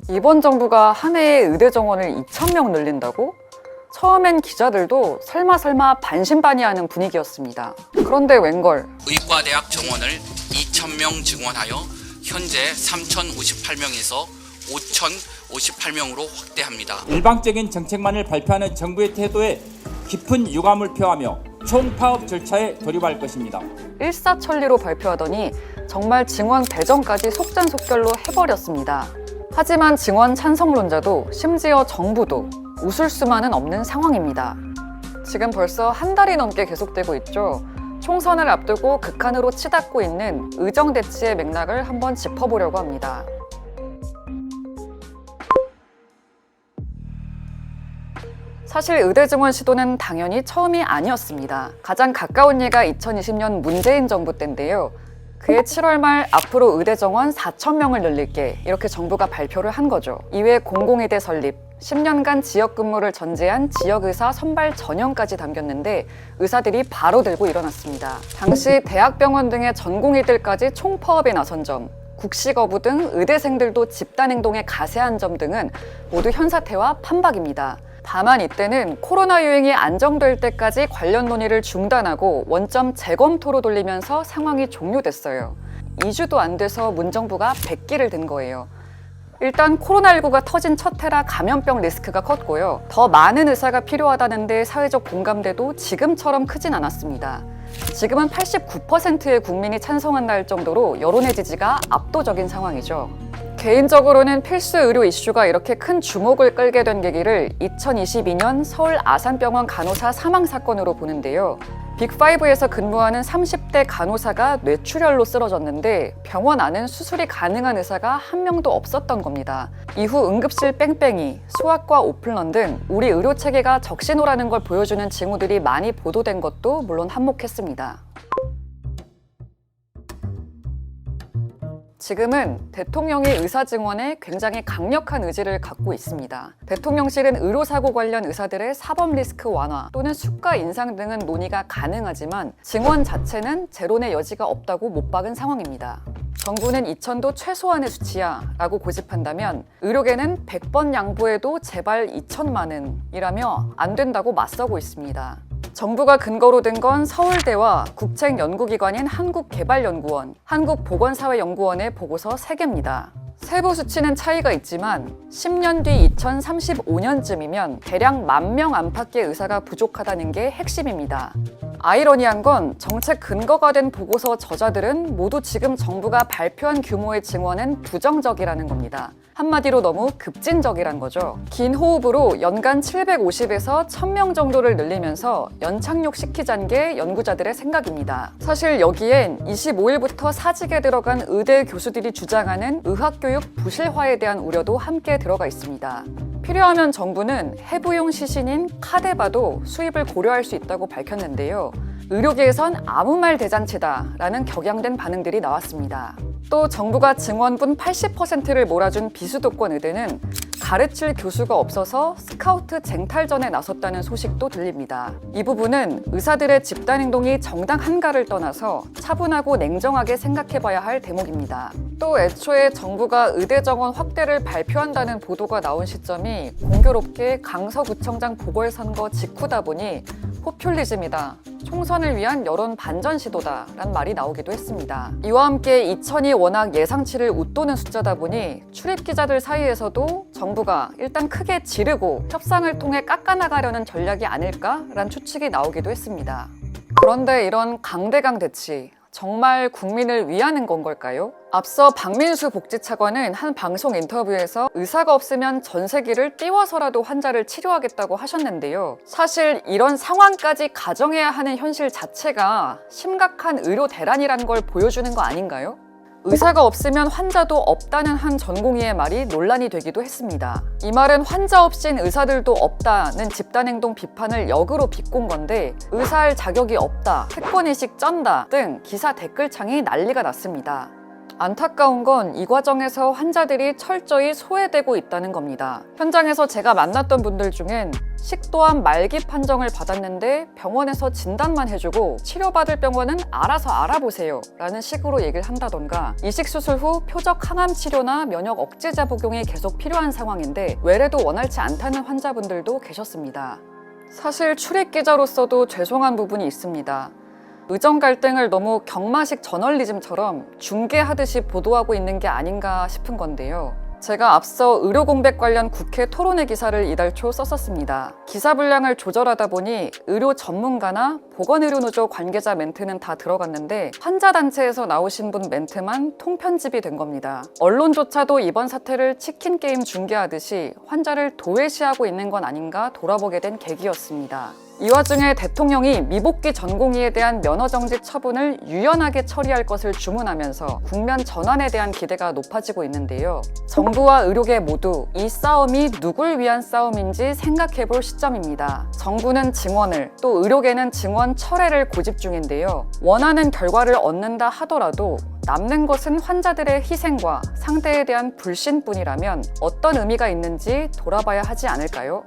이번 정부가 한 해에 의대 정원을 2,000명 늘린다고? 처음엔 기자들도 설마 반신반의하는 분위기였습니다. 그런데 웬걸 의과대학 정원을 2,000명 증원하여 현재 3,058명에서 5,058명으로 확대합니다. 일방적인 정책만을 발표하는 정부의 태도에 깊은 유감을 표하며 총파업 절차에 돌입할 것입니다. 일사천리로 발표하더니 정말 증원 배정까지 속전속결로 해버렸습니다. 하지만 증원 찬성론자도 심지어 정부도 웃을 수만은 없는 상황입니다. 지금 벌써 한 달이 넘게 계속되고 있죠. 총선을 앞두고 극한으로 치닫고 있는 의정대치의 맥락을 한번 짚어보려고 합니다. 사실 의대 증원 시도는 당연히 처음이 아니었습니다. 가장 가까운 예가 2020년 문재인 정부 때인데요. 그해 7월 말 앞으로 의대 정원 4,000명을 늘릴게 이렇게 정부가 발표를 한 거죠. 이외에 공공의대 설립, 10년간 지역 근무를 전제한 지역의사 선발 전형까지 담겼는데 의사들이 바로 들고 일어났습니다. 당시 대학병원 등의 전공의들까지 총파업에 나선 점, 국시거부 등 의대생들도 집단행동에 가세한 점 등은 모두 현사태와 판박입니다. 다만 이때는 코로나 유행이 안정될 때까지 관련 논의를 중단하고 원점 재검토로 돌리면서 상황이 종료됐어요. 2주도 안 돼서 문정부가 백기를 든 거예요. 일단 코로나19가 터진 첫 해라 감염병 리스크가 컸고요. 더 많은 의사가 필요하다는데 사회적 공감대도 지금처럼 크진 않았습니다. 지금은 89%의 국민이 찬성한다 할 정도로 여론의 지지가 압도적인 상황이죠. 개인적으로는 필수 의료 이슈가 이렇게 큰 주목을 끌게 된 계기를 2022년 서울 아산병원 간호사 사망 사건으로 보는데요. 빅5에서 근무하는 30대 간호사가 뇌출혈로 쓰러졌는데 병원 안은 수술이 가능한 의사가 한 명도 없었던 겁니다. 이후 응급실 뺑뺑이, 소아과 오픈런 등 우리 의료 체계가 적신호라는 걸 보여주는 징후들이 많이 보도된 것도 물론 한몫했습니다. 지금은 대통령이 의사 증원에 굉장히 강력한 의지를 갖고 있습니다. 대통령실은 의료사고 관련 의사들의 사법 리스크 완화 또는 수가 인상 등은 논의가 가능하지만 증원 자체는 제론의 여지가 없다고 못 박은 상황입니다. 정부는 2,000도 최소한의 수치야 라고 고집한다면 의료계는 100번 양보해도 제발 2,000만은 이라며 안 된다고 맞서고 있습니다. 정부가 근거로 든 건 서울대와 국책연구기관인 한국개발연구원, 한국보건사회연구원의 보고서 3개입니다. 세부 수치는 차이가 있지만 10년 뒤 2035년쯤이면 대략 10,000명 안팎의 의사가 부족하다는 게 핵심입니다. 아이러니한 건 정책 근거가 된 보고서 저자들은 모두 지금 정부가 발표한 규모의 증원은 부정적이라는 겁니다. 한마디로 너무 급진적이란 거죠. 긴 호흡으로 연간 750에서 1,000명 정도를 늘리면서 연착륙시키자는 게 연구자들의 생각입니다. 사실 여기엔 25일부터 사직에 들어간 의대 교수들이 주장하는 의학교육 부실화에 대한 우려도 함께 들어가 있습니다. 필요하면 정부는 해부용 시신인 카데바도 수입을 고려할 수 있다고 밝혔는데요. 의료계에선 아무 말 대잔치다라는 격양된 반응들이 나왔습니다. 또 정부가 증원분 80%를 몰아준 비수도권 의대는 가르칠 교수가 없어서 스카우트 쟁탈전에 나섰다는 소식도 들립니다. 이 부분은 의사들의 집단행동이 정당한가를 떠나서 차분하고 냉정하게 생각해봐야 할 대목입니다. 또 애초에 정부가 의대 정원 확대를 발표한다는 보도가 나온 시점이 공교롭게 강서구청장 보궐선거 직후다 보니 포퓰리즘이다, 총선을 위한 여론 반전 시도다 라는 말이 나오기도 했습니다. 이와 함께 2,000이 워낙 예상치를 웃도는 숫자다 보니 출입기자들 사이에서도 정부가 일단 크게 지르고 협상을 통해 깎아나가려는 전략이 아닐까라는 추측이 나오기도 했습니다. 그런데 이런 강대강 대치 정말 국민을 위하는 건 걸까요? 앞서 박민수 복지차관은 한 방송 인터뷰에서 의사가 없으면 전세기를 띄워서라도 환자를 치료하겠다고 하셨는데요. 사실 이런 상황까지 가정해야 하는 현실 자체가 심각한 의료 대란이라는 걸 보여주는 거 아닌가요? 의사가 없으면 환자도 없다는 한 전공의의 말이 논란이 되기도 했습니다. 이 말은 환자 없인 의사들도 없다는 집단행동 비판을 역으로 비꼰 건데 의사할 자격이 없다, 특권의식 쩐다 등 기사 댓글창이 난리가 났습니다. 안타까운 건 이 과정에서 환자들이 철저히 소외되고 있다는 겁니다. 현장에서 제가 만났던 분들 중엔 식도암 말기 판정을 받았는데 병원에서 진단만 해주고 치료받을 병원은 알아서 알아보세요 라는 식으로 얘기를 한다던가, 이식 수술 후 표적 항암 치료나 면역 억제제 복용이 계속 필요한 상황인데 외래도 원활치 않다는 환자분들도 계셨습니다. 사실 출입 기자로서도 죄송한 부분이 있습니다. 의정 갈등을 너무 경마식 저널리즘처럼 중계하듯이 보도하고 있는 게 아닌가 싶은 건데요. 제가 앞서 의료 공백 관련 국회 토론회 기사를 이달 초 썼었습니다. 기사 분량을 조절하다 보니 의료 전문가나 보건의료노조 관계자 멘트는 다 들어갔는데 환자단체에서 나오신 분 멘트만 통편집이 된 겁니다. 언론조차도 이번 사태를 치킨 게임 중계하듯이 환자를 도외시하고 있는 건 아닌가 돌아보게 된 계기였습니다. 이 와중에 대통령이 미복귀 전공의에 대한 면허정지 처분을 유연하게 처리할 것을 주문하면서 국면 전환에 대한 기대가 높아지고 있는데요. 정부와 의료계 모두 이 싸움이 누굴 위한 싸움인지 생각해볼 시점입니다. 정부는 증원을, 또 의료계는 증원 철회를 고집 중인데요. 원하는 결과를 얻는다 하더라도 남는 것은 환자들의 희생과 상대에 대한 불신뿐이라면 어떤 의미가 있는지 돌아봐야 하지 않을까요?